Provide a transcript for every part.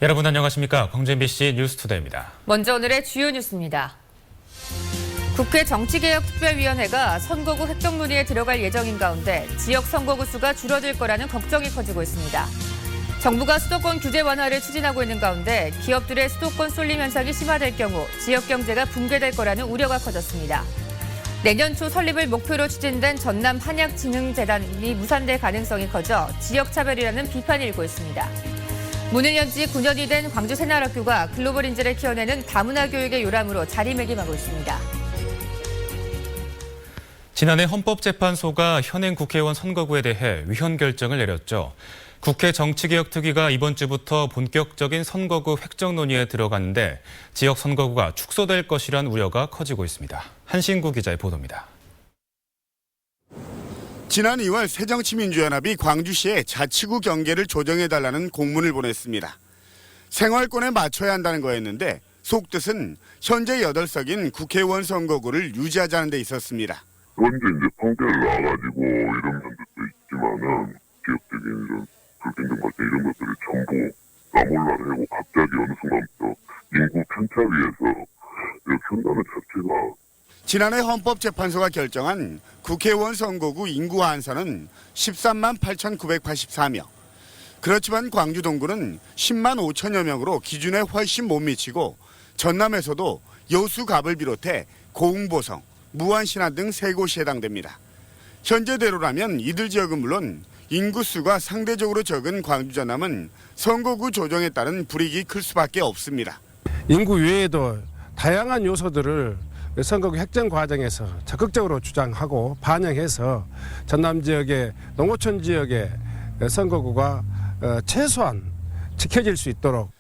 여러분 안녕하십니까? 광주 MBC 뉴스투데이입니다. 먼저 오늘의 주요 뉴스입니다. 국회 정치개혁특별위원회가 선거구 획정 논의에 들어갈 예정인 가운데 지역 선거구 수가 줄어들 거라는 걱정이 커지고 있습니다. 정부가 수도권 규제 완화를 추진하고 있는 가운데 기업들의 수도권 쏠림 현상이 심화될 경우 지역 경제가 붕괴될 거라는 우려가 커졌습니다. 내년 초 설립을 목표로 추진된 전남 한약진흥재단이 무산될 가능성이 커져 지역차별이라는 비판이 일고 있습니다. 문을 연 지 9년이 된 광주 새날학교가 글로벌 인재를 키워내는 다문화 교육의 요람으로 자리매김하고 있습니다. 지난해 헌법재판소가 현행 국회의원 선거구에 대해 위헌 결정을 내렸죠. 국회 정치개혁특위가 이번 주부터 본격적인 선거구 획정 논의에 들어갔는데 지역 선거구가 축소될 것이란 우려가 커지고 있습니다. 한신구 기자의 보도입니다. 지난 2월 새정치민주연합이 광주시에 자치구 경계를 조정해달라는 공문을 보냈습니다. 생활권에 맞춰야 한다는 거였는데 속뜻은 현재 8석인 국회의원 선거구를 유지하자는 데 있었습니다. 그런데 이제 판결을 나와가지고 이런 면들도 있지만은 기업적인 이런 불평등 발생 이런 것들이 전부 나몰라라고 갑자기 어느 순간부터 인구 편차에 의해서 키운다는 자체가 지난해 헌법재판소가 결정한 국회의원 선거구 인구 한산은 13만 8,984명. 그렇지만 광주 동구는 10만 5천여 명으로 기준에 훨씬 못 미치고 전남에서도 여수갑을 비롯해 고흥보성, 무안신안 등 3곳이 해당됩니다. 현재대로라면 이들 지역은 물론 인구수가 상대적으로 적은 광주 전남은 선거구 조정에 따른 불이익이 클 수밖에 없습니다. 인구 외에도 다양한 요소들을 선거구 획정 과정에서 적극적으로 주장하고 반영해서 전남 지역의 농어촌 지역의 선거구가 최소한 지켜질 수 있도록.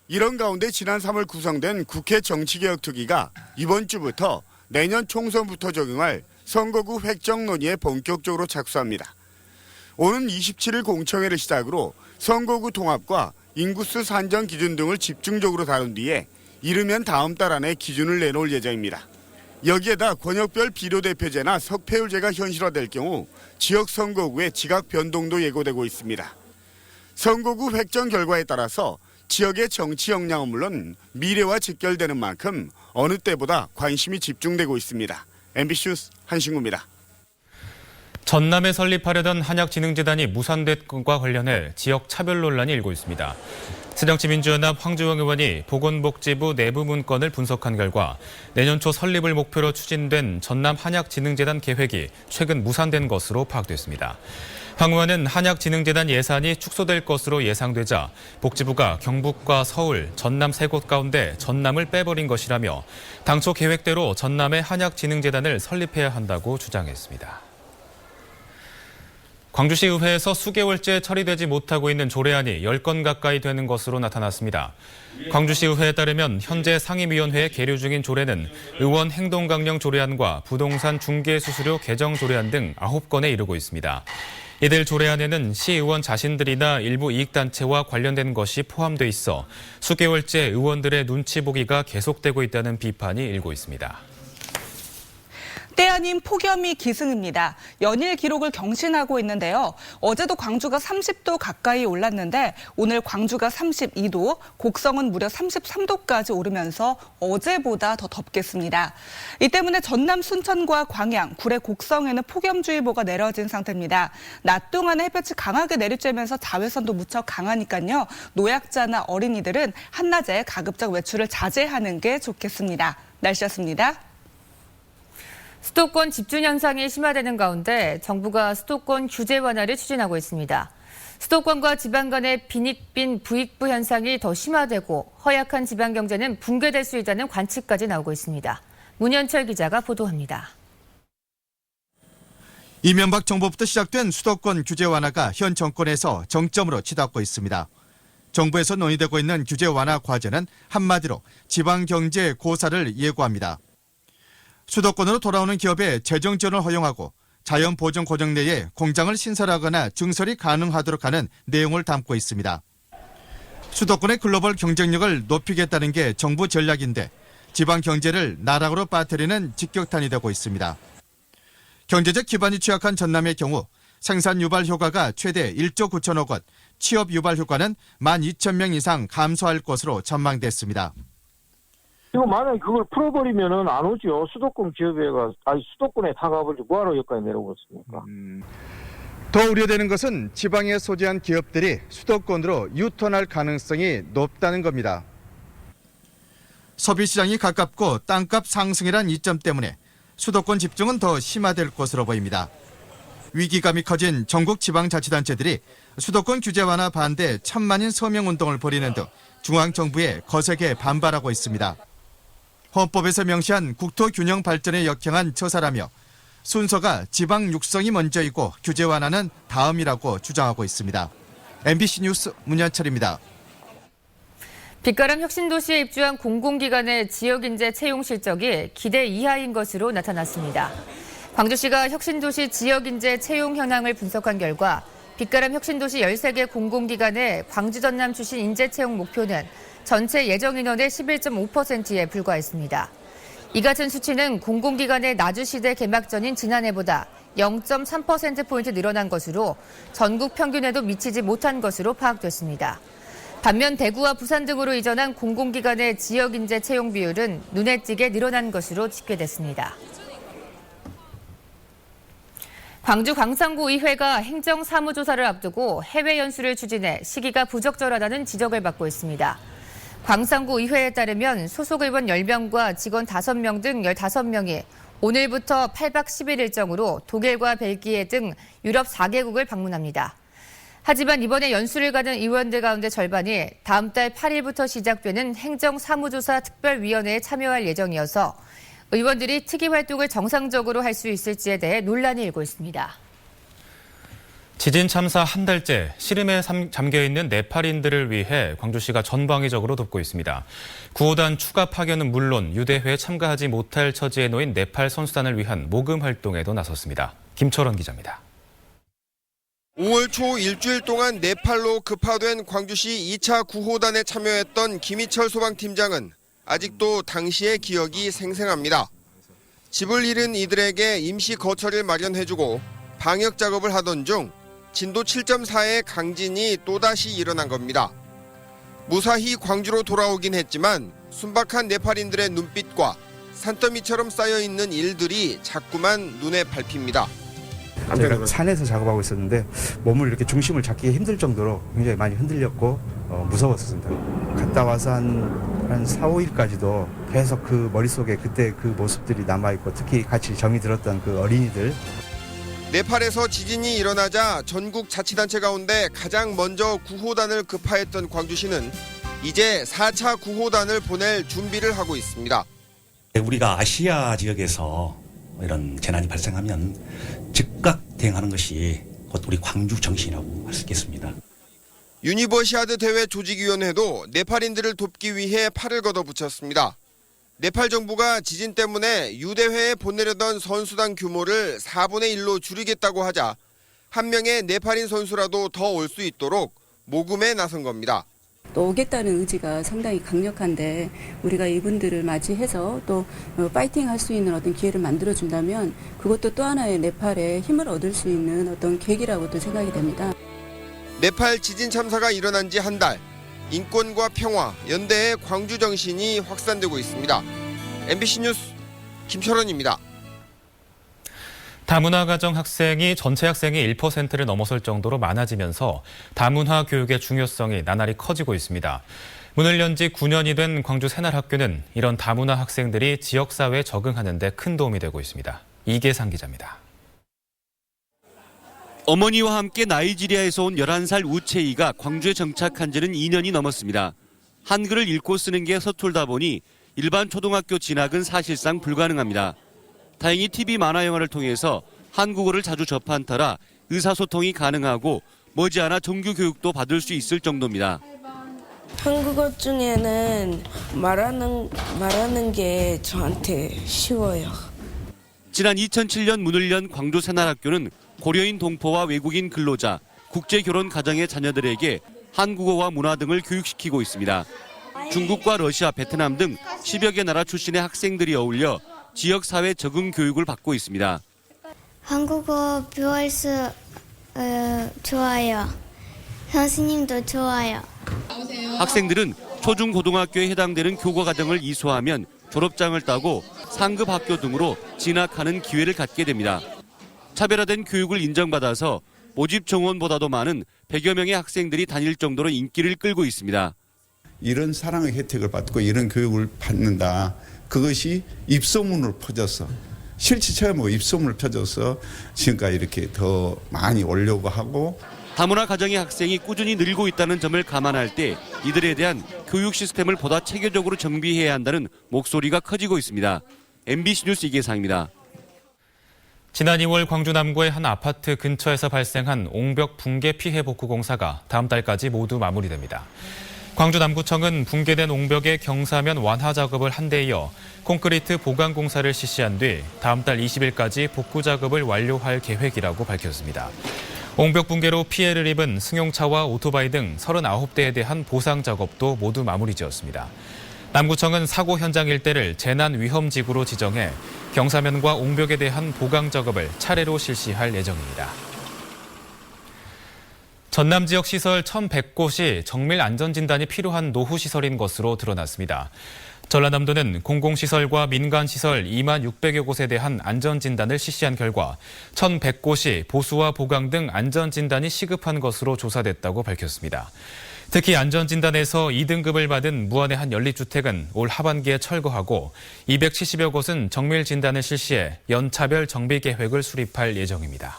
이런 가운데 지난 3월 구성된 국회 정치개혁특위가 이번 주부터 내년 총선부터 적용할 선거구 획정 논의에 본격적으로 착수합니다. 오는 27일 공청회를 시작으로 선거구 통합과 인구수 산정 기준 등을 집중적으로 다룬 뒤에 이르면 다음 달 안에 기준을 내놓을 예정입니다. 여기에다 권역별 비례대표제나 석패율제가 현실화될 경우 지역 선거구의 지각 변동도 예고되고 있습니다. 선거구 획정 결과에 따라서 지역의 정치 역량은 물론 미래와 직결되는 만큼 어느 때보다 관심이 집중되고 있습니다. MBC 뉴스 한신구입니다. 전남에 설립하려던 한약진흥재단이 무산된 것과 관련해 지역 차별 논란이 일고 있습니다. 새정치민주연합 황주영 의원이 보건복지부 내부 문건을 분석한 결과 내년 초 설립을 목표로 추진된 전남 한약진흥재단 계획이 최근 무산된 것으로 파악됐습니다. 황 의원은 한약진흥재단 예산이 축소될 것으로 예상되자 복지부가 경북과 서울, 전남 3곳 가운데 전남을 빼버린 것이라며 당초 계획대로 전남에 한약진흥재단을 설립해야 한다고 주장했습니다. 광주시 의회에서 수개월째 처리되지 못하고 있는 조례안이 10건 가까이 되는 것으로 나타났습니다. 광주시 의회에 따르면 현재 상임위원회에 계류 중인 조례는 의원 행동강령 조례안과 부동산 중개수수료 개정 조례안 등 9건에 이르고 있습니다. 이들 조례안에는 시의원 자신들이나 일부 이익단체와 관련된 것이 포함돼 있어 수개월째 의원들의 눈치 보기가 계속되고 있다는 비판이 일고 있습니다. 때 아닌 폭염이 기승입니다. 연일 기록을 경신하고 있는데요. 어제도 광주가 30도 가까이 올랐는데 오늘 광주가 32도, 곡성은 무려 33도까지 오르면서 어제보다 더 덥겠습니다. 이 때문에 전남 순천과 광양, 구례 곡성에는 폭염주의보가 내려진 상태입니다. 낮 동안에 햇볕이 강하게 내리쬐면서 자외선도 무척 강하니까요. 노약자나 어린이들은 한낮에 가급적 외출을 자제하는 게 좋겠습니다. 날씨였습니다. 수도권 집중 현상이 심화되는 가운데 정부가 수도권 규제 완화를 추진하고 있습니다. 수도권과 지방 간의 빈익빈 부익부 현상이 더 심화되고 허약한 지방 경제는 붕괴될 수 있다는 관측까지 나오고 있습니다. 문현철 기자가 보도합니다. 이명박 정부부터 시작된 수도권 규제 완화가 현 정권에서 정점으로 치닫고 있습니다. 정부에서 논의되고 있는 규제 완화 과제는 한마디로 지방 경제 고사를 예고합니다. 수도권으로 돌아오는 기업에 재정 지원을 허용하고 자연 보전 고정 내에 공장을 신설하거나 증설이 가능하도록 하는 내용을 담고 있습니다. 수도권의 글로벌 경쟁력을 높이겠다는 게 정부 전략인데 지방 경제를 나락으로 빠뜨리는 직격탄이 되고 있습니다. 경제적 기반이 취약한 전남의 경우 생산 유발 효과가 최대 1조 9천억 원, 취업 유발 효과는 12,000명 이상 감소할 것으로 전망됐습니다. 이거 만약에 그걸 풀어버리면은 안 오죠. 수도권 기업에가, 수도권에 다 가버리지 뭐하러 여기까지 내려오겠습니까? 더 우려되는 것은 지방에 소재한 기업들이 수도권으로 유턴할 가능성이 높다는 겁니다. 소비시장이 가깝고 땅값 상승이란 이점 때문에 수도권 집중은 더 심화될 것으로 보입니다. 위기감이 커진 전국 지방자치단체들이 수도권 규제 완화 반대 천만인 서명운동을 벌이는 등 중앙정부에 거세게 반발하고 있습니다. 헌법에서 명시한 국토균형 발전에 역행한 처사라며 순서가 지방 육성이 먼저이고 규제 완화는 다음이라고 주장하고 있습니다. MBC 뉴스 문현철입니다. 빛가람 혁신도시에 입주한 공공기관의 지역인재 채용 실적이 기대 이하인 것으로 나타났습니다. 광주시가 혁신도시 지역인재 채용 현황을 분석한 결과 빛가람 혁신도시 13개 공공기관의 광주 전남 출신 인재 채용 목표는 전체 예정 인원의 11.5%에 불과했습니다. 이 같은 수치는 공공기관의 나주시대 개막 전인 지난해보다 0.3%포인트 늘어난 것으로 전국 평균에도 미치지 못한 것으로 파악됐습니다. 반면 대구와 부산 등으로 이전한 공공기관의 지역인재 채용 비율은 눈에 띄게 늘어난 것으로 집계됐습니다. 광주 광산구 의회가 행정사무조사를 앞두고 해외 연수를 추진해 시기가 부적절하다는 지적을 받고 있습니다. 광산구 의회에 따르면 소속 의원 10명과 직원 5명 등 15명이 오늘부터 8박 10일 일정으로 독일과 벨기에 등 유럽 4개국을 방문합니다. 하지만 이번에 연수를 가는 의원들 가운데 절반이 다음 달 8일부터 시작되는 행정사무조사 특별위원회에 참여할 예정이어서 의원들이 특위 활동을 정상적으로 할 수 있을지에 대해 논란이 일고 있습니다. 지진 참사 한 달째 시름에 잠겨있는 네팔인들을 위해 광주시가 전방위적으로 돕고 있습니다. 구호단 추가 파견은 물론 유대회에 참가하지 못할 처지에 놓인 네팔 선수단을 위한 모금 활동에도 나섰습니다. 김철원 기자입니다. 5월 초 일주일 동안 네팔로 급파된 광주시 2차 구호단에 참여했던 김희철 소방팀장은 아직도 당시의 기억이 생생합니다. 집을 잃은 이들에게 임시 거처를 마련해주고 방역 작업을 하던 중 진도 7.4의 강진이 또다시 일어난 겁니다. 무사히 광주로 돌아오긴 했지만 순박한 네팔인들의 눈빛과 산더미처럼 쌓여있는 일들이 자꾸만 눈에 밟힙니다. 제가 산에서 작업하고 있었는데 몸을 이렇게 중심을 잡기 힘들 정도로 굉장히 많이 흔들렸고 무서웠습니다. 갔다 와서 한 4, 5일까지도 계속 그 머릿속에 그때 그 모습들이 남아있고 특히 같이 정이 들었던 그 어린이들. 네팔에서 지진이 일어나자 전국 자치단체 가운데 가장 먼저 구호단을 급파했던 광주시는 이제 4차 구호단을 보낼 준비를 하고 있습니다. 우리가 아시아 지역에서 이런 재난이 발생하면 즉각 대응하는 것이 곧 우리 광주 정신이라고 할 수 있겠습니다. 유니버시아드 대회 조직위원회도 네팔인들을 돕기 위해 팔을 걷어붙였습니다. 네팔 정부가 지진 때문에 유대회에 보내려던 선수단 규모를 4분의 1로 줄이겠다고 하자 한 명의 네팔인 선수라도 더 올 수 있도록 모금에 나선 겁니다. 또 오겠다는 의지가 상당히 강력한데 우리가 이분들을 맞이해서 또 파이팅할 수 있는 어떤 기회를 만들어준다면 그것도 또 하나의 네팔에 힘을 얻을 수 있는 어떤 계기라고도 생각이 됩니다. 네팔 지진 참사가 일어난 지 한 달. 인권과 평화, 연대의 광주 정신이 확산되고 있습니다. MBC 뉴스 김철원입니다. 다문화 가정 학생이 전체 학생의 1%를 넘어설 정도로 많아지면서 다문화 교육의 중요성이 나날이 커지고 있습니다. 문을 연 지 9년이 된 광주 새날학교는 이런 다문화 학생들이 지역사회에 적응하는 데 큰 도움이 되고 있습니다. 이계상 기자입니다. 어머니와 함께 나이지리아에서 온 11살 우채이가 광주에 정착한 지는 2년이 넘었습니다. 한글을 읽고 쓰는 게 서툴다 보니 일반 초등학교 진학은 사실상 불가능합니다. 다행히 TV 만화 영화를 통해서 한국어를 자주 접한 터라 의사소통이 가능하고 머지않아 정규 교육도 받을 수 있을 정도입니다. 한국어 중에는 말하는 게 저한테 쉬워요. 지난 2007년 문을 연 광주 새날학교는 고려인 동포와 외국인 근로자, 국제결혼 가정의 자녀들에게 한국어와 문화 등을 교육시키고 있습니다. 중국과 러시아, 베트남 등 10여 개 나라 출신의 학생들이 어울려 지역사회 적응 교육을 받고 있습니다. 한국어 배울 수 좋아요. 교수님도 좋아요. 학생들은 초중고등학교에 해당되는 교과과정을 이수하면 졸업장을 따고 상급 학교 등으로 진학하는 기회를 갖게 됩니다. 차별화된 교육을 인정받아서 모집 정원보다도 많은 100여 명의 학생들이 다닐 정도로 인기를 끌고 있습니다. 이런 사랑의 혜택을 받고 이런 교육을 받는다. 그것이 입소문으로 퍼져서 실제 체험하고 입소문을 펴져서 지금까지 이렇게 더 많이 오려고 하고 다문화 가정의 학생이 꾸준히 늘고 있다는 점을 감안할 때 이들에 대한 교육 시스템을 보다 체계적으로 정비해야 한다는 목소리가 커지고 있습니다. MBC 뉴스 이계상입니다. 지난 2월 광주 남구의 한 아파트 근처에서 발생한 옹벽 붕괴 피해 복구 공사가 다음 달까지 모두 마무리됩니다. 광주 남구청은 붕괴된 옹벽의 경사면 완화 작업을 한 데 이어 콘크리트 보강 공사를 실시한 뒤 다음 달 20일까지 복구 작업을 완료할 계획이라고 밝혔습니다. 옹벽 붕괴로 피해를 입은 승용차와 오토바이 등 39대에 대한 보상 작업도 모두 마무리 지었습니다. 남구청은 사고 현장 일대를 재난 위험지구로 지정해 경사면과 옹벽에 대한 보강 작업을 차례로 실시할 예정입니다. 전남 지역 시설 1,100곳이 정밀 안전진단이 필요한 노후시설인 것으로 드러났습니다. 전라남도는 공공시설과 민간시설 2만 600여 곳에 대한 안전진단을 실시한 결과 1,100곳이 보수와 보강 등 안전진단이 시급한 것으로 조사됐다고 밝혔습니다. 특히 안전진단에서 2등급을 받은 무안의 한 연립주택은 올 하반기에 철거하고 270여 곳은 정밀진단을 실시해 연차별 정비계획을 수립할 예정입니다.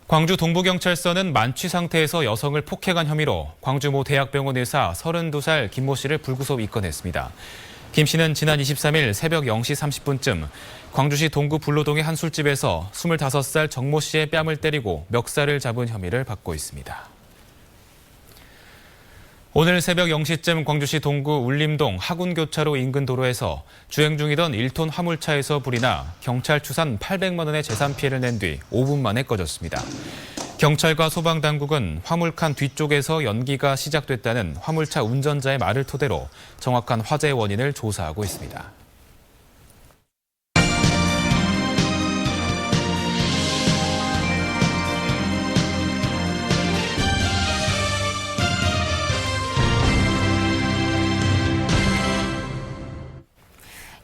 광주 동부경찰서는 만취 상태에서 여성을 폭행한 혐의로 광주 모 대학병원 의사 32살 김모 씨를 불구속 입건했습니다. 김 씨는 지난 23일 새벽 0시 30분쯤 광주시 동구 불로동의 한 술집에서 25살 정모 씨의 뺨을 때리고 멱살을 잡은 혐의를 받고 있습니다. 오늘 새벽 0시쯤 광주시 동구 울림동 하군교차로 인근 도로에서 주행 중이던 1톤 화물차에서 불이 나 경찰 추산 800만 원의 재산 피해를 낸 뒤 5분 만에 꺼졌습니다. 경찰과 소방당국은 화물칸 뒤쪽에서 연기가 시작됐다는 화물차 운전자의 말을 토대로 정확한 화재 원인을 조사하고 있습니다.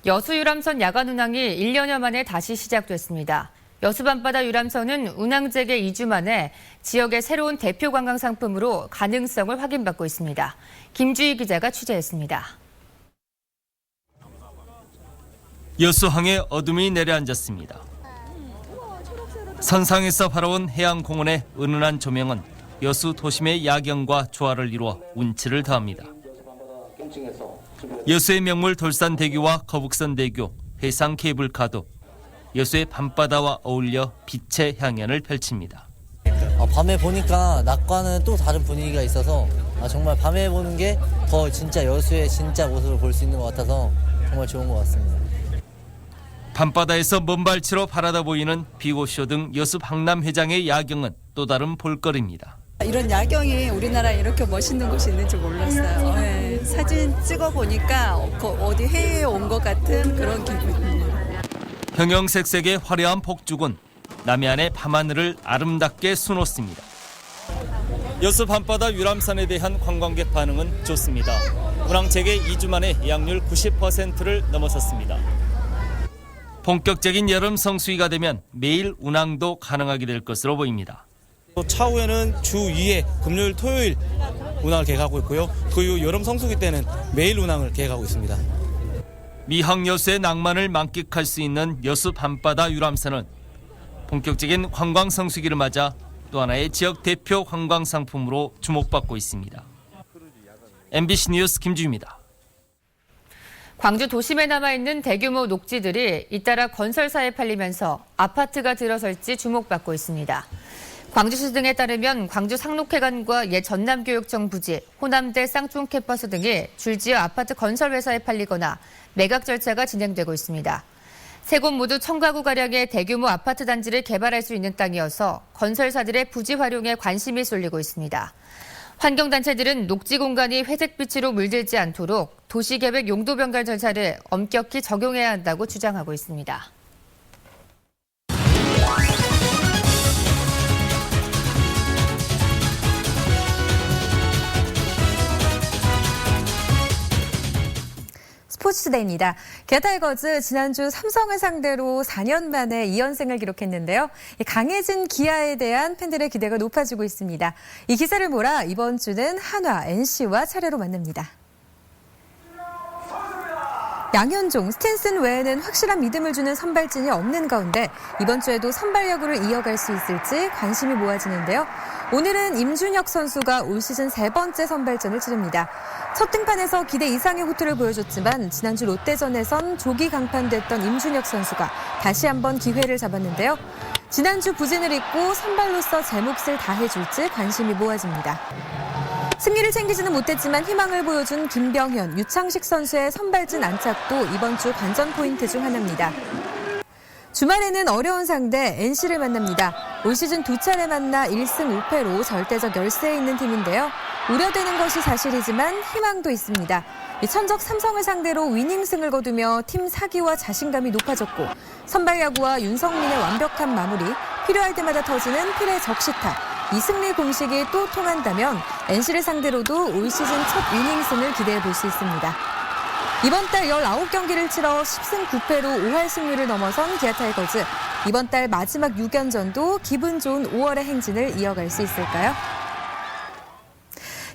여수유람선 야간 운항이 1년여 만에 다시 시작됐습니다. 여수밤바다 유람선은 운항 재개 2주 만에 지역의 새로운 대표 관광 상품으로 가능성을 확인받고 있습니다. 김주희 기자가 취재했습니다. 여수항에 어둠이 내려앉았습니다. 선상에서 바라온 해양공원의 은은한 조명은 여수 도심의 야경과 조화를 이루어 운치를 더합니다. 여수의 명물 돌산대교와 거북선대교, 해상 케이블카도 여수의 밤바다와 어울려 빛의 향연을 펼칩니다. 밤에 보니까 낮과는 또 다른 분위기가 있어서 정말 밤에 보는 게 더 진짜 여수의 진짜 모습을 볼 수 있는 것 같아서 정말 좋은 것 같습니다. 밤바다에서 먼발치로 바라다 보이는 비고쇼 등 여수 박람회장의 야경은 또 다른 볼거리입니다. 이런 야경이 우리나라에 이렇게 멋있는 곳이 있는지 몰랐어요. 네, 사진 찍어보니까 어디 해외에 온 것 같은 그런 기분입니다. 형형색색의 화려한 폭죽은 남해안의 밤하늘을 아름답게 수놓습니다. 여수 밤바다 유람선에 대한 관광객 반응은 좋습니다. 운항 재개 2주 만에 예약률 90%를 넘어섰습니다. 본격적인 여름 성수기가 되면 매일 운항도 가능하게 될 것으로 보입니다. 차후에는 주 2회 금요일 토요일 운항을 계획하고 있고요. 그 이후 여름 성수기 때는 매일 운항을 계획하고 있습니다. 미항 여수의 낭만을 만끽할 수 있는 여수 밤바다 유람선은 본격적인 관광 성수기를 맞아 또 하나의 지역 대표 관광 상품으로 주목받고 있습니다. MBC 뉴스 김주희입니다. 광주 도심에 남아있는 대규모 녹지들이 잇따라 건설사에 팔리면서 아파트가 들어설지 주목받고 있습니다. 광주시 등에 따르면 광주 상록회관과 옛 전남교육청 부지, 호남대 쌍중 캠퍼스 등이 줄지어 아파트 건설 회사에 팔리거나 매각 절차가 진행되고 있습니다. 세 곳 모두 1,000가구가량의 대규모 아파트 단지를 개발할 수 있는 땅이어서 건설사들의 부지 활용에 관심이 쏠리고 있습니다. 환경단체들은 녹지 공간이 회색빛으로 물들지 않도록 도시계획 용도 변경 절차를 엄격히 적용해야 한다고 주장하고 있습니다. 스포츠투데이입니다. 기아 타이거즈 지난주 삼성을 상대로 4년 만에 2연승을 기록했는데요. 강해진 기아에 대한 팬들의 기대가 높아지고 있습니다. 이 기세를 몰아 이번 주는 한화, NC와 차례로 만납니다. 양현종, 스탠슨 외에는 확실한 믿음을 주는 선발진이 없는 가운데 이번 주에도 선발 야구를 이어갈 수 있을지 관심이 모아지는데요. 오늘은 임준혁 선수가 올 시즌 3번째 선발전을 치릅니다. 첫 등판에서 기대 이상의 호투를 보여줬지만 지난주 롯데전에선 조기 강판됐던 임준혁 선수가 다시 한번 기회를 잡았는데요. 지난주 부진을 잇고 선발로서 제 몫을 다해줄지 관심이 모아집니다. 승리를 챙기지는 못했지만 희망을 보여준 김병현, 유창식 선수의 선발진 안착도 이번 주 관전 포인트 중 하나입니다. 주말에는 어려운 상대 NC를 만납니다. 올 시즌 2차례 만나 1승 5패로 절대적 열세에 있는 팀인데요. 우려되는 것이 사실이지만 희망도 있습니다. 천적 삼성을 상대로 위닝승을 거두며 팀 사기와 자신감이 높아졌고 선발 야구와 윤성민의 완벽한 마무리, 필요할 때마다 터지는 필의 적시타, 이 승리 공식이 또 통한다면 NC를 상대로도 올 시즌 첫 위닝승을 기대해 볼 수 있습니다. 이번 달 19경기를 치러 10승 9패로 5할 승률을 넘어선 기아 타이거즈. 이번 달 마지막 6연전도 기분 좋은 5월의 행진을 이어갈 수 있을까요?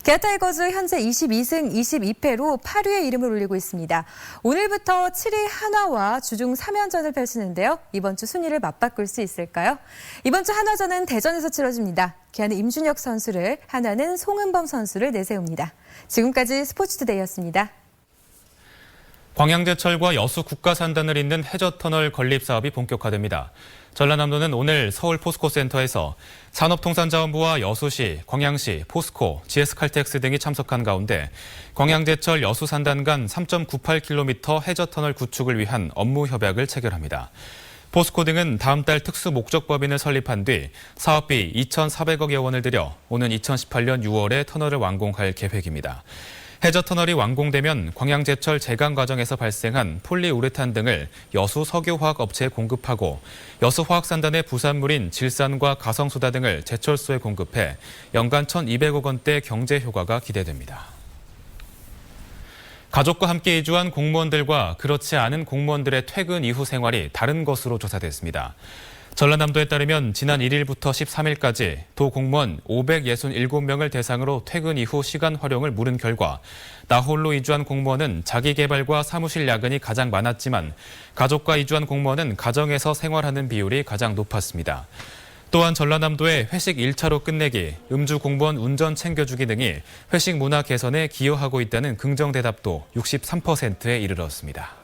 기아 타이거즈 현재 22승 22패로 8위에 이름을 올리고 있습니다. 오늘부터 7위 한화와 주중 3연전을 펼치는데요. 이번 주 순위를 맞바꿀 수 있을까요? 이번 주 한화전은 대전에서 치러집니다. 기아는 임준혁 선수를, 한화는 송은범 선수를 내세웁니다. 지금까지 스포츠투데이였습니다. 광양제철과 여수 국가산단을 잇는 해저터널 건립 사업이 본격화됩니다. 전라남도는 오늘 서울 포스코센터에서 산업통상자원부와 여수시, 광양시, 포스코, GS칼텍스 등이 참석한 가운데 광양제철 여수산단 간 3.98km 해저터널 구축을 위한 업무 협약을 체결합니다. 포스코 등은 다음 달 특수목적법인을 설립한 뒤 사업비 2,400억여 원을 들여 오는 2018년 6월에 터널을 완공할 계획입니다. 해저터널이 완공되면 광양제철 제강 과정에서 발생한 폴리우레탄 등을 여수 석유화학 업체에 공급하고 여수화학산단의 부산물인 질산과 가성소다 등을 제철소에 공급해 연간 1,200억 원대 경제 효과가 기대됩니다. 가족과 함께 이주한 공무원들과 그렇지 않은 공무원들의 퇴근 이후 생활이 다른 것으로 조사됐습니다. 전라남도에 따르면 지난 1일부터 13일까지 도 공무원 567명을 대상으로 퇴근 이후 시간 활용을 물은 결과 나홀로 이주한 공무원은 자기개발과 사무실 야근이 가장 많았지만 가족과 이주한 공무원은 가정에서 생활하는 비율이 가장 높았습니다. 또한 전라남도의 회식 1차로 끝내기, 음주 공무원 운전 챙겨주기 등이 회식 문화 개선에 기여하고 있다는 긍정 대답도 63%에 이르렀습니다.